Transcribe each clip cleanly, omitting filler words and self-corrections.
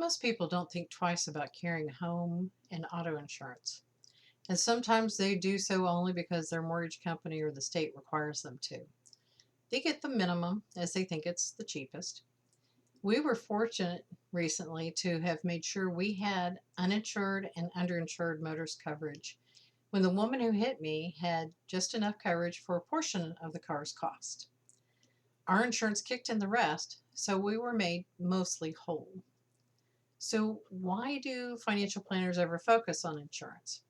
Most people don't think twice about carrying home and auto insurance, and sometimes they do so only because their mortgage company or the state requires them to. They get the minimum as they think it's the cheapest. We were fortunate recently to have made sure we had uninsured and underinsured motorist coverage when the woman who hit me had just enough coverage for a portion of the car's cost. Our insurance kicked in the rest, so we were made mostly whole. So, why do financial planners ever focus on insurance?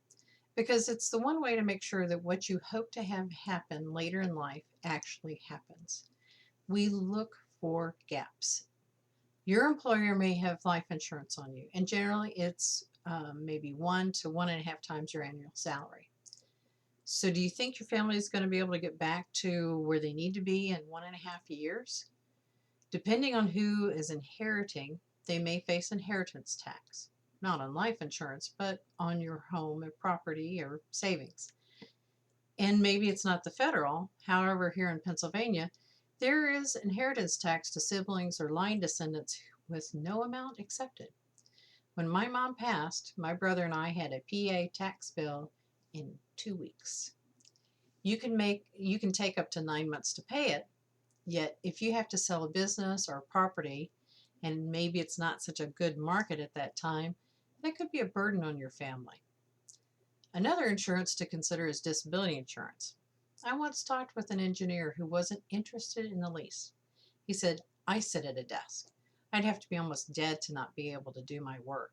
Because it's the one way to make sure that what you hope to have happen later in life actually happens. We look for gaps. Your employer may have life insurance on you, and generally it's maybe 1 to 1.5 times your annual salary. So, do you think your family is going to be able to get back to where they need to be in 1.5 years? Depending on who is inheriting, they may face inheritance tax. Not on life insurance, but on your home or property or savings. And maybe it's not the federal. However, here in Pennsylvania, there is inheritance tax to siblings or line descendants with no amount accepted. When my mom passed, my brother and I had a PA tax bill in 2 weeks. You can take up to 9 months to pay it, yet if you have to sell a business or a property and maybe it's not such a good market at that time, that could be a burden on your family. Another insurance to consider is disability insurance. I once talked with an engineer who wasn't interested in the lease. He said, I sit at a desk. I'd have to be almost dead to not be able to do my work.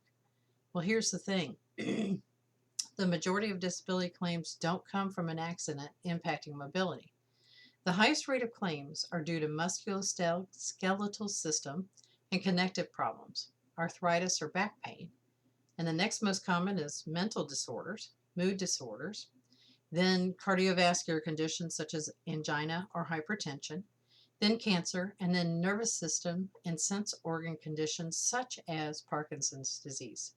Well, here's the thing. The majority of disability claims don't come from an accident impacting mobility. The highest rate of claims are due to musculoskeletal system and connective problems, arthritis or back pain. And the next most common is mental disorders, mood disorders, then cardiovascular conditions such as angina or hypertension, then cancer, and then nervous system and sense organ conditions such as Parkinson's disease.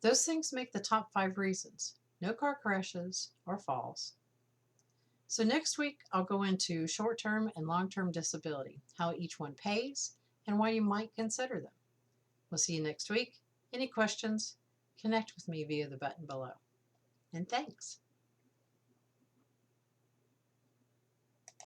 Those things make the top 5 reasons. No car crashes or falls. So next week, I'll go into short-term and long-term disability, how each one pays, and why you might consider them. We'll see you next week. Any questions? Connect with me via the button below. And thanks.